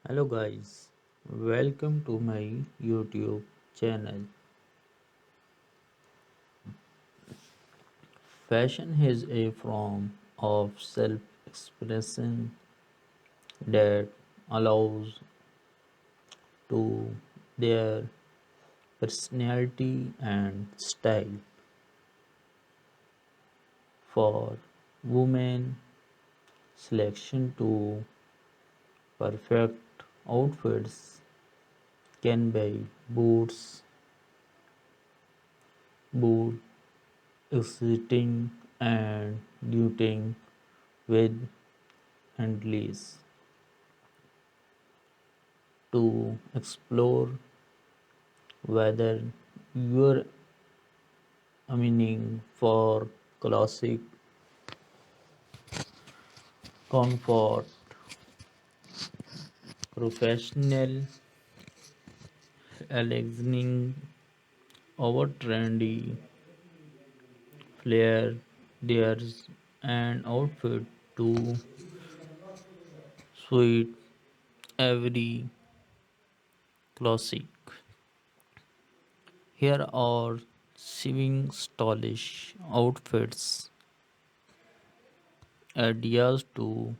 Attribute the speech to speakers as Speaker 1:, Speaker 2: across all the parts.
Speaker 1: Hello guys, welcome to my YouTube channel. Fashion is a form of self-expression that allows to their personality and style. For women, selection to perfect outfits can be boot, exciting and duting with handles to explore whether you're aiming for classic comfort, professional elegance over trendy flair. There's an outfit to suit every classic. Here are seven stylish outfits ideas to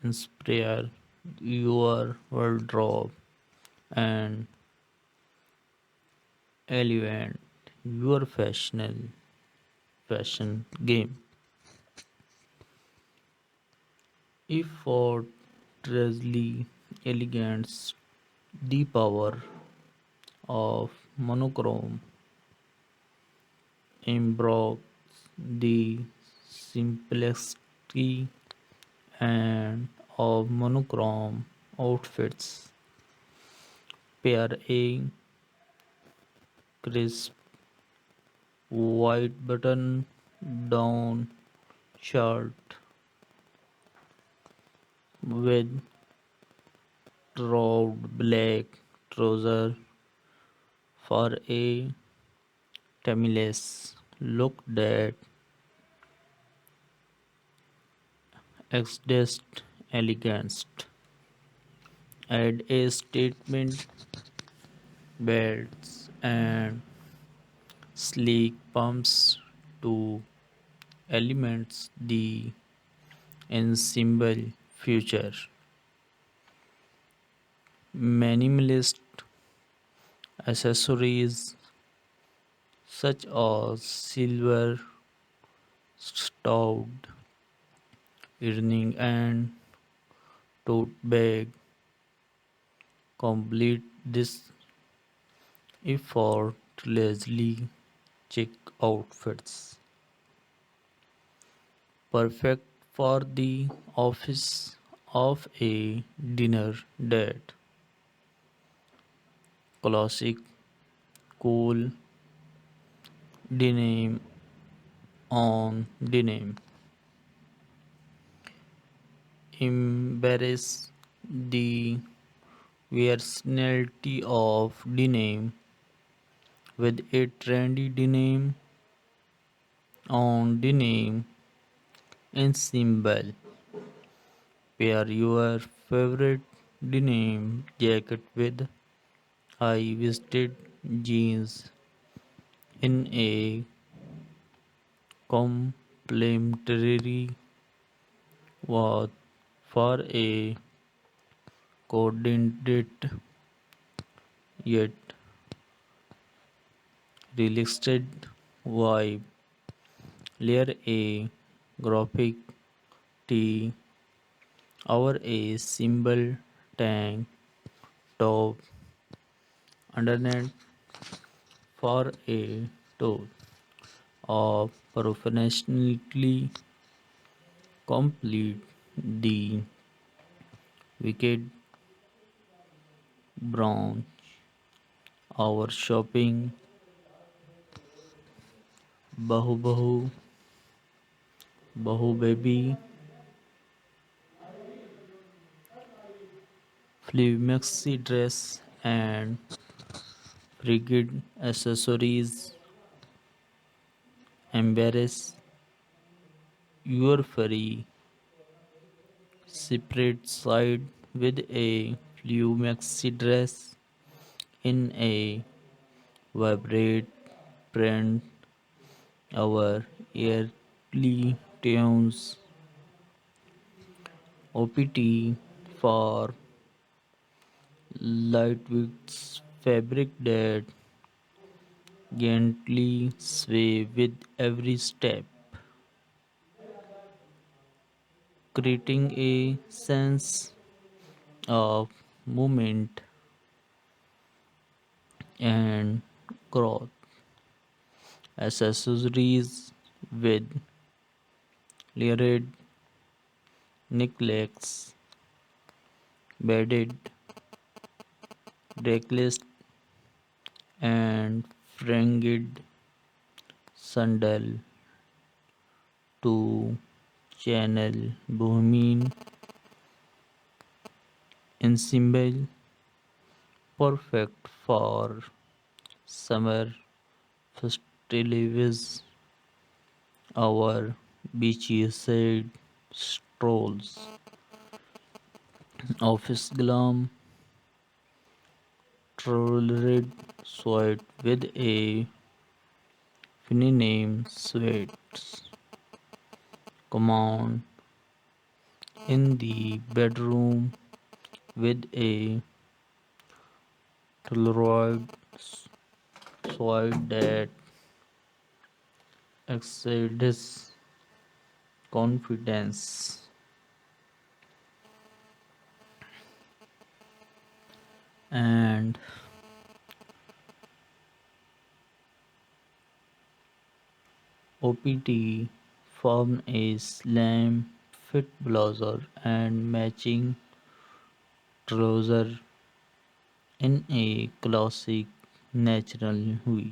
Speaker 1: inspire your wardrobe and elevate your fashion game. Effortlessly elegance, the power of monochrome embroids the simplicity and of monochrome outfits. Pair a crisp white button down shirt with round black trouser for a timeless look that exudes elegance. Add a statement belts and sleek pumps to elements the ensemble future. Minimalist accessories such as silver stout earring and tote bag complete this effortlessly chic outfits. Perfect for the office of a dinner date. Classic cool denim on denim. Embrace the versatility of denim with a trendy denim on denim ensemble. Pair your favorite denim jacket with high-waisted jeans in a complementary wash for a coordinated yet relaxed vibe. Layer a graphic tee over a simple tank top underneath for a toe of professionally complete the wicked brown. Our shopping Bahu Bahu Bahu Baby Flea Maxi dress and frigid accessories embrace your furry separate side with a blue maxi dress in a vibrant print. Our early tunes OPT for lightweight fabric that gently sway with every step, creating a sense of movement and growth. Accessories with layered necklace, beaded necklace, and fringed sandal to channel bohemian ensemble, perfect for summer festivities, our beachside strolls, office glam, tailored suit with a feminine sweats, command in the bedroom with a tailored suit that exceeds confidence. And OPT form a slim fit blazer and matching trouser in a classic natural hue,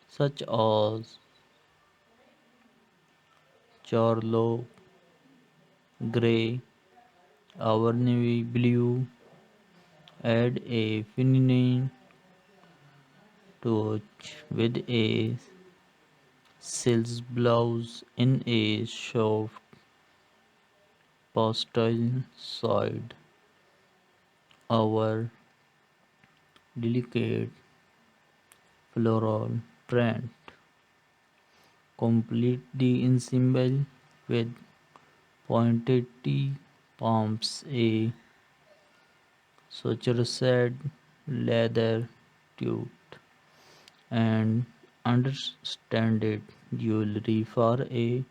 Speaker 1: such as charlotte gray or navy blue, add a feminine touch with a silk blouse in a soft pastel shade. Our delicate floral print complete the ensemble with pointed T palms, a sutured leather tube, and understated jewelry for a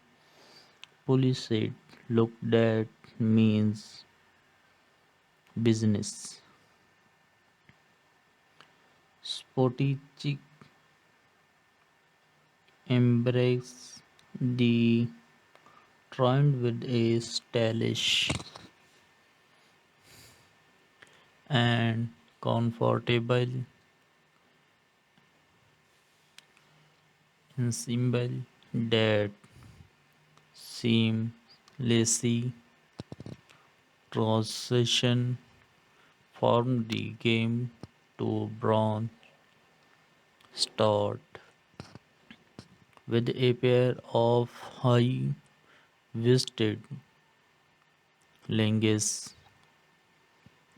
Speaker 1: polished look that means business. Sporty chic embrace the trend with a stylish and comfortable ensemble that seamlessly transition from the game to bronze start with a pair of high waisted leggings.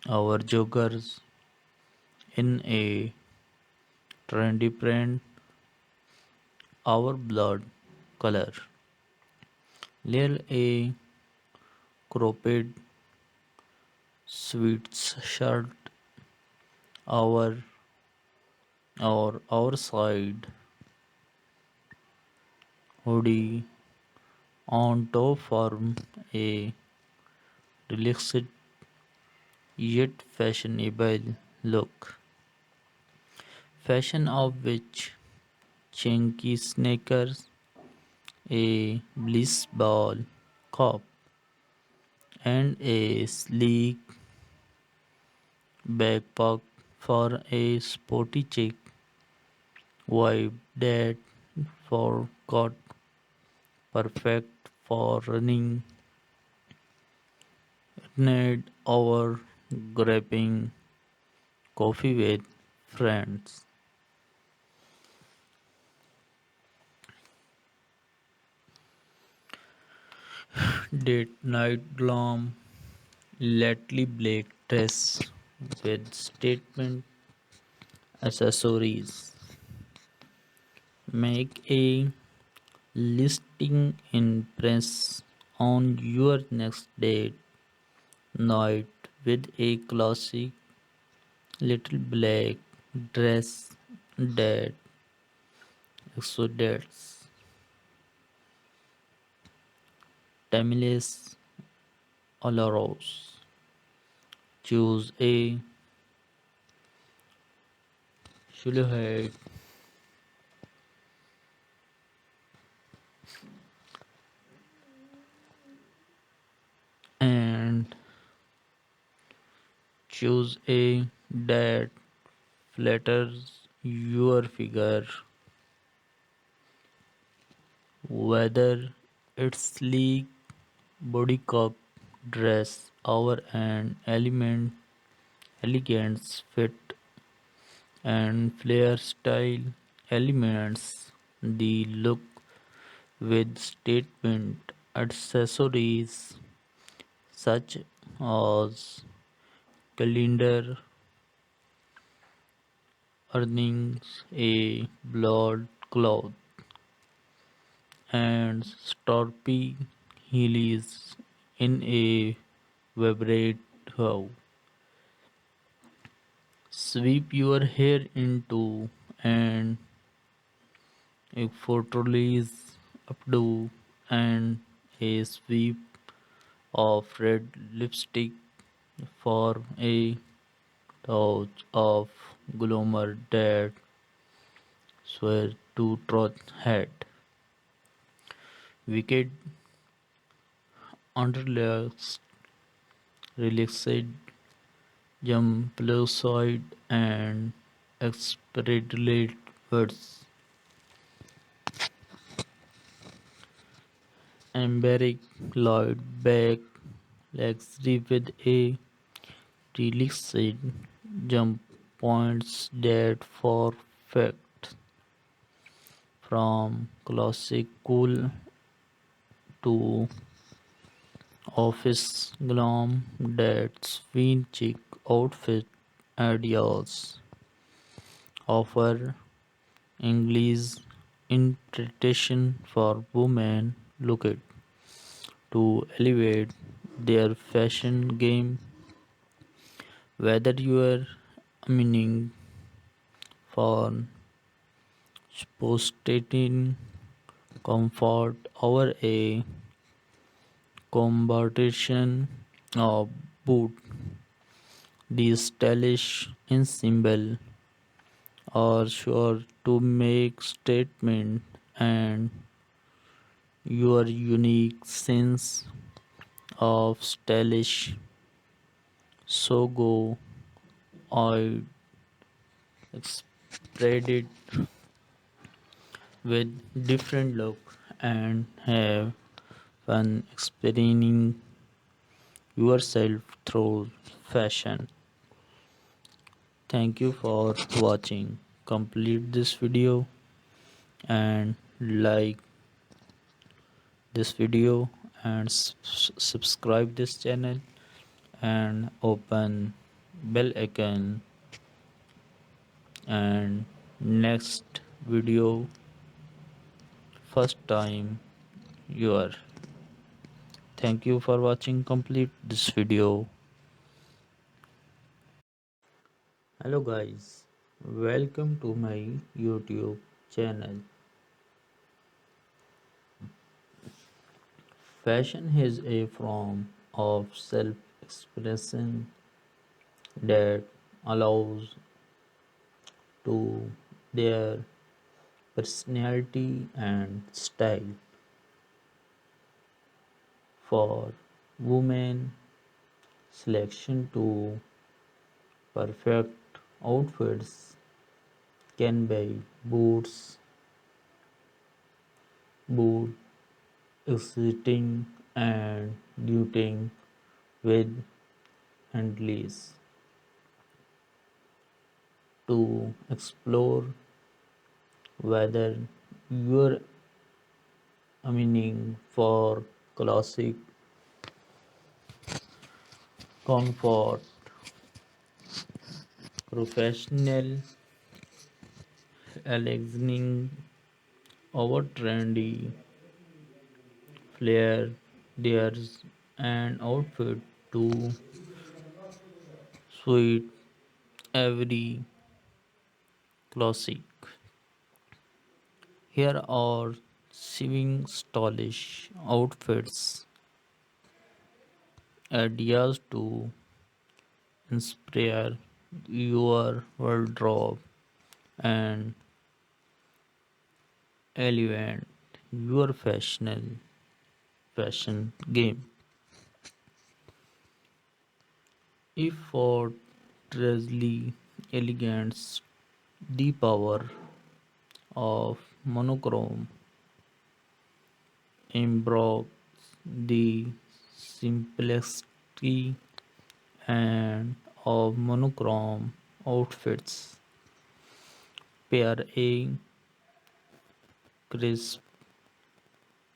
Speaker 1: Our joggers in a trendy print, our blood color. Layer a cropped sweatshirt, our our side hoodie on top form a relaxed yet fashionable look. Fashion of which chunky sneakers, a bliss ball cap, and a sleek backpack for a sporty chic vibe that forgot perfect for running, need or grabbing coffee with friends. Date night glam Lately black dress with statement accessories. Make a listing impress on your next date night with a classic little black dress that exudes timeless allures. Choose a silhouette and choose a that flatters your figure, whether it's sleek bodycup dress or an elegance fit and flare style elements the look with statement accessories such as calendar earnings, a blood cloth, and storpy heelys in a vibrate how. Sweep your hair into and a fortalice updo and a sweep of red lipstick for a touch of glamour that swear to truth head. Wicked underlayers relaxed jump side and expedite words. Embarrass Lloyd back luxury with a relaxed jump points that perfect from classic cool to office glam that swing chic outfit ideas offer English interpretation for women looking to elevate their fashion game, whether you are aiming for sophisticated comfort or a combination of both. These stylish ensemble are sure to make statement and your unique sense of stylish so go I spread it with different look and have fun experiencing yourself through fashion. Thank you for watching. Complete this video and like this video and subscribe this channel and open bell icon and next video first time you are. Thank you for watching complete this video. Hello guys, welcome to my YouTube channel. Fashion is a form of self-expression that allows to their personality and style. For women, selection to perfect outfits can be boot exiting and duting with handles to explore whether you're aiming for classic comfort, professional, elegance over trendy, flair, there's an outfit to suit every classic. Here are seven stylish outfits, ideas to inspire your wardrobe and elevate your fashion game. Effortlessly elegance, the power of monochrome embrace the simplicity and of monochrome outfits. Pair a crisp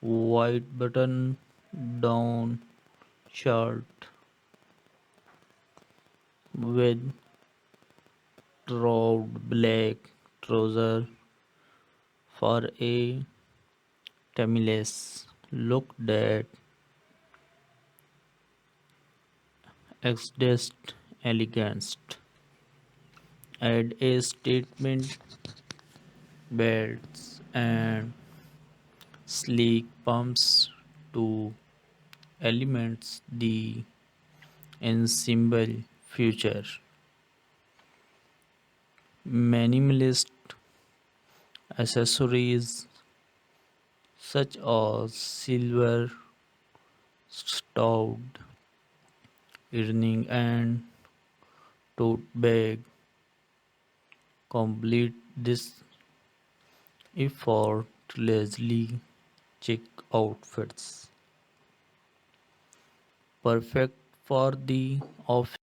Speaker 1: white button down shirt with round black trouser for a timeless look that exudes elegance. Add a statement belts and sleek pumps to elements the ensemble future. Minimalist accessories such as silver stout earring and tote bag complete this effortlessly chic outfits. Perfect for the office